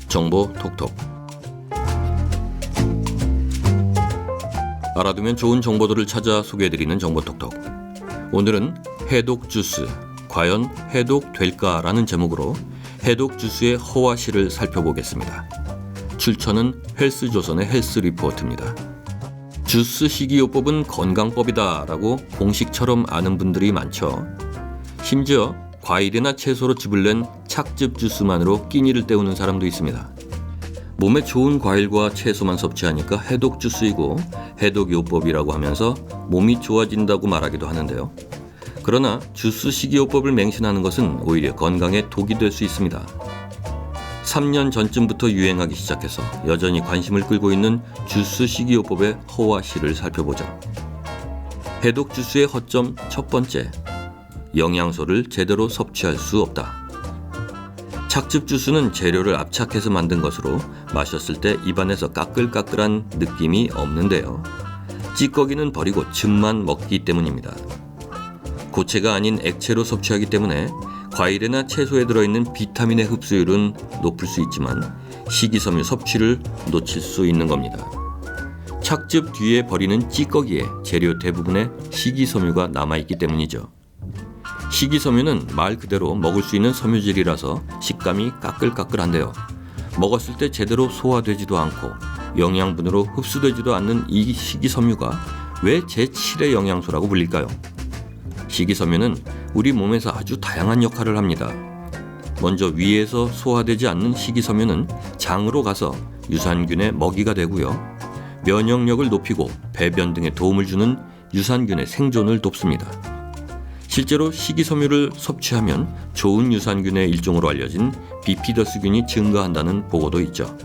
정보 톡톡. 알아두면 좋은 정보들을 찾아 소개해드리는 정보 톡톡. 오늘은 해독 주스, 과연 해독될까라는 제목으로 해독 주스의 허와시를 살펴보겠습니다. 출처는 헬스조선의 헬스리포트입니다. 주스 식이요법은 건강법이다라고 공식처럼 아는 분들이 많죠. 심지어 과일이나 채소로 즙을 낸 착즙 주스만으로 끼니를 때우는 사람도 있습니다. 몸에 좋은 과일과 채소만 섭취하니까 해독 주스이고 해독요법이라고 하면서 몸이 좋아진다고 말하기도 하는데요. 그러나 주스 식이요법을 맹신하는 것은 오히려 건강에 독이 될 수 있습니다. 3년 전쯤부터 유행하기 시작해서 여전히 관심을 끌고 있는 주스 식이요법의 허와 시를 살펴보죠. 해독 주스의 허점 첫 번째, 영양소를 제대로 섭취할 수 없다. 착즙 주스는 재료를 압착해서 만든 것으로 마셨을 때 입안에서 까끌까끌한 느낌이 없는데요. 찌꺼기는 버리고 즙만 먹기 때문입니다. 고체가 아닌 액체로 섭취하기 때문에 과일이나 채소에 들어있는 비타민의 흡수율은 높을 수 있지만 식이섬유 섭취를 놓칠 수 있는 겁니다. 착즙 뒤에 버리는 찌꺼기에 재료 대부분의 식이섬유가 남아있기 때문이죠. 식이섬유는 말 그대로 먹을 수 있는 섬유질이라서 식감이 까끌까끌한데요. 먹었을 때 제대로 소화되지도 않고 영양분으로 흡수되지도 않는 이 식이섬유가 왜 제7의 영양소라고 불릴까요? 식이섬유는 우리 몸에서 아주 다양한 역할을 합니다. 먼저 위에서 소화되지 않는 식이섬유는 장으로 가서 유산균의 먹이가 되고요. 면역력을 높이고 배변 등에 도움을 주는 유산균의 생존을 돕습니다. 실제로 식이섬유를 섭취하면 좋은 유산균의 일종으로 알려진 비피더스균이 증가한다는 보고도 있죠.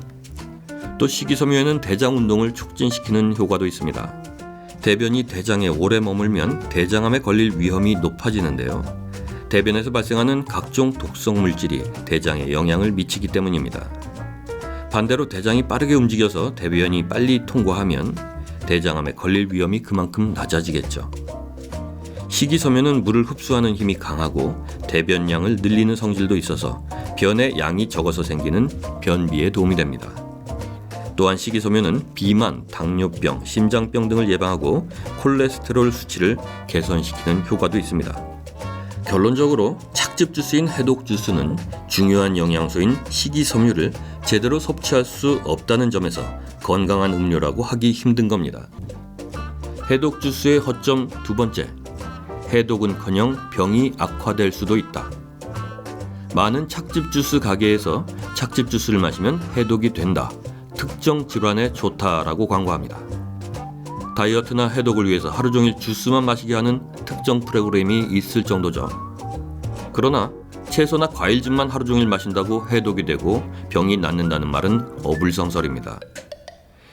또 식이섬유에는 대장 운동을 촉진시키는 효과도 있습니다. 대변이 대장에 오래 머물면 대장암에 걸릴 위험이 높아지는데요. 대변에서 발생하는 각종 독성 물질이 대장에 영향을 미치기 때문입니다. 반대로 대장이 빠르게 움직여서 대변이 빨리 통과하면 대장암에 걸릴 위험이 그만큼 낮아지겠죠. 식이섬유는 물을 흡수하는 힘이 강하고 대변량을 늘리는 성질도 있어서 변의 양이 적어서 생기는 변비에 도움이 됩니다. 또한 식이섬유는 비만, 당뇨병, 심장병 등을 예방하고 콜레스테롤 수치를 개선시키는 효과도 있습니다. 결론적으로 착즙 주스인 해독 주스는 중요한 영양소인 식이섬유를 제대로 섭취할 수 없다는 점에서 건강한 음료라고 하기 힘든 겁니다. 해독 주스의 허점 두 번째, 해독은커녕 병이 악화될 수도 있다. 많은 착즙 주스 가게에서 착즙 주스를 마시면 해독이 된다, 특정 질환에 좋다라고 광고합니다. 다이어트나 해독을 위해서 하루 종일 주스만 마시게 하는 특정 프로그램이 있을 정도죠. 그러나 채소나 과일즙만 하루 종일 마신다고 해독이 되고 병이 낫는다는 말은 어불성설입니다.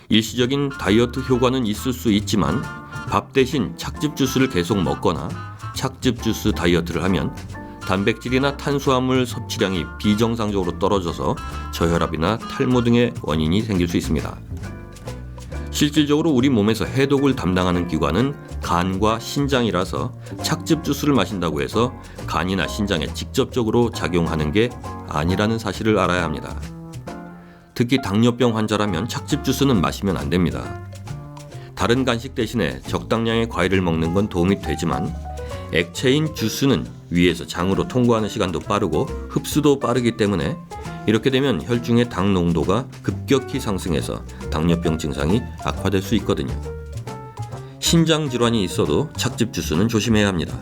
일시적인 다이어트 효과는 있을 수 있지만 밥 대신 착즙 주스를 계속 먹거나 착즙 주스 다이어트를 하면 단백질이나 탄수화물 섭취량이 비정상적으로 떨어져서 저혈압이나 탈모 등의 원인이 생길 수 있습니다. 실질적으로 우리 몸에서 해독을 담당하는 기관은 간과 신장이라서 착즙 주스를 마신다고 해서 간이나 신장에 직접적으로 작용하는 게 아니라는 사실을 알아야 합니다. 특히 당뇨병 환자라면 착즙 주스는 마시면 안 됩니다. 다른 간식 대신에 적당량의 과일을 먹는 건 도움이 되지만 액체인 주스는 위에서 장으로 통과하는 시간도 빠르고 흡수도 빠르기 때문에 이렇게 되면 혈중의 당 농도가 급격히 상승해서 당뇨병 증상이 악화될 수 있거든요. 신장 질환이 있어도 착즙 주스는 조심해야 합니다.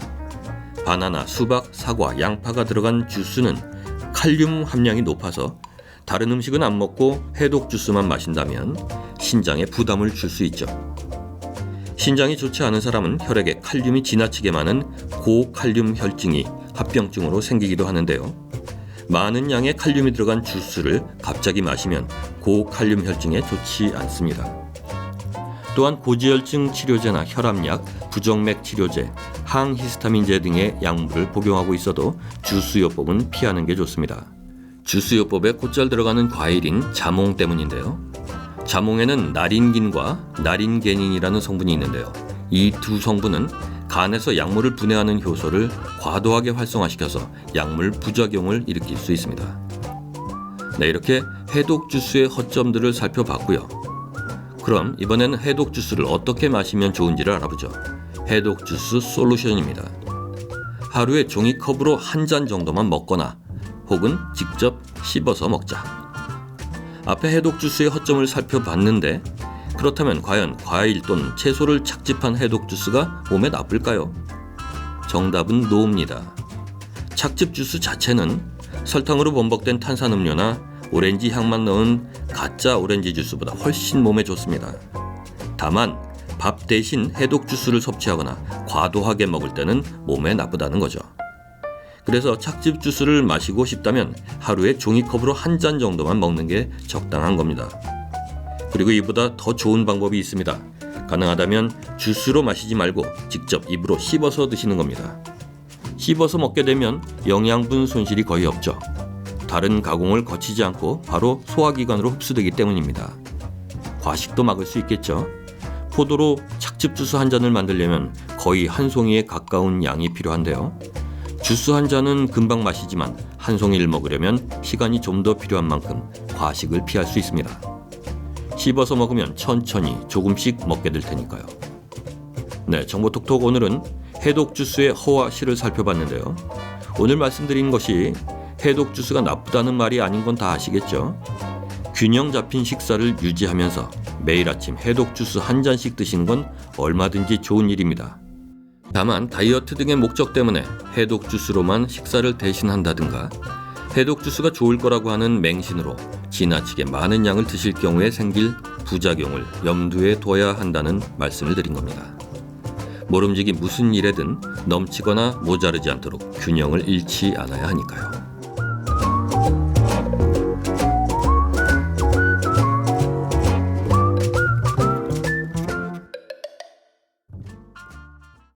바나나, 수박, 사과, 양파가 들어간 주스는 칼륨 함량이 높아서 다른 음식은 안 먹고 해독 주스만 마신다면 신장에 부담을 줄 수 있죠. 신장이 좋지 않은 사람은 혈액에 칼륨이 지나치게 많은 고칼륨 혈증이 합병증으로 생기기도 하는데요. 많은 양의 칼륨이 들어간 주스를 갑자기 마시면 고칼륨 혈증에 좋지 않습니다. 또한 고지혈증 치료제나 혈압약, 부정맥 치료제, 항히스타민제 등의 약물을 복용하고 있어도 주스요법은 피하는 게 좋습니다. 주스요법에 곧잘 들어가는 과일인 자몽 때문인데요. 자몽에는 나린긴과 나린게닌이라는 성분이 있는데요. 이 두 성분은 간에서 약물을 분해하는 효소를 과도하게 활성화시켜서 약물 부작용을 일으킬 수 있습니다. 네, 이렇게 해독 주스의 허점들을 살펴봤고요. 그럼 이번에는 해독 주스를 어떻게 마시면 좋은지를 알아보죠. 해독 주스 솔루션입니다. 하루에 종이컵으로 한 잔 정도만 먹거나 혹은 직접 씹어서 먹자. 앞에 해독 주스의 허점을 살펴봤는데 그렇다면 과연 과일 또는 채소를 착즙한 해독 주스가 몸에 나쁠까요? 정답은 노입니다. 착즙 주스 자체는 설탕으로 범벅된 탄산음료나 오렌지 향만 넣은 가짜 오렌지 주스보다 훨씬 몸에 좋습니다. 다만 밥 대신 해독 주스를 섭취하거나 과도하게 먹을 때는 몸에 나쁘다는 거죠. 그래서 착즙 주스를 마시고 싶다면 하루에 종이컵으로 한 잔 정도만 먹는 게 적당한 겁니다. 그리고 이보다 더 좋은 방법이 있습니다. 가능하다면 주스로 마시지 말고 직접 입으로 씹어서 드시는 겁니다. 씹어서 먹게 되면 영양분 손실이 거의 없죠. 다른 가공을 거치지 않고 바로 소화기관으로 흡수되기 때문입니다. 과식도 막을 수 있겠죠. 포도로 착즙 주스 한 잔을 만들려면 거의 한 송이에 가까운 양이 필요한데요. 주스 한 잔은 금방 마시지만 한 송이를 먹으려면 시간이 좀 더 필요한 만큼 과식을 피할 수 있습니다. 씹어서 먹으면 천천히 조금씩 먹게 될 테니까요. 네, 정보톡톡 오늘은 해독 주스의 허와 실을 살펴봤는데요. 오늘 말씀드린 것이 해독 주스가 나쁘다는 말이 아닌 건 다 아시겠죠? 균형 잡힌 식사를 유지하면서 매일 아침 해독 주스 한 잔씩 드시는 건 얼마든지 좋은 일입니다. 다만 다이어트 등의 목적 때문에 해독 주스로만 식사를 대신한다든가 해독 주스가 좋을 거라고 하는 맹신으로 지나치게 많은 양을 드실 경우에 생길 부작용을 염두에 둬야 한다는 말씀을 드린 겁니다. 모름지기 무슨 일에든 넘치거나 모자르지 않도록 균형을 잃지 않아야 하니까요.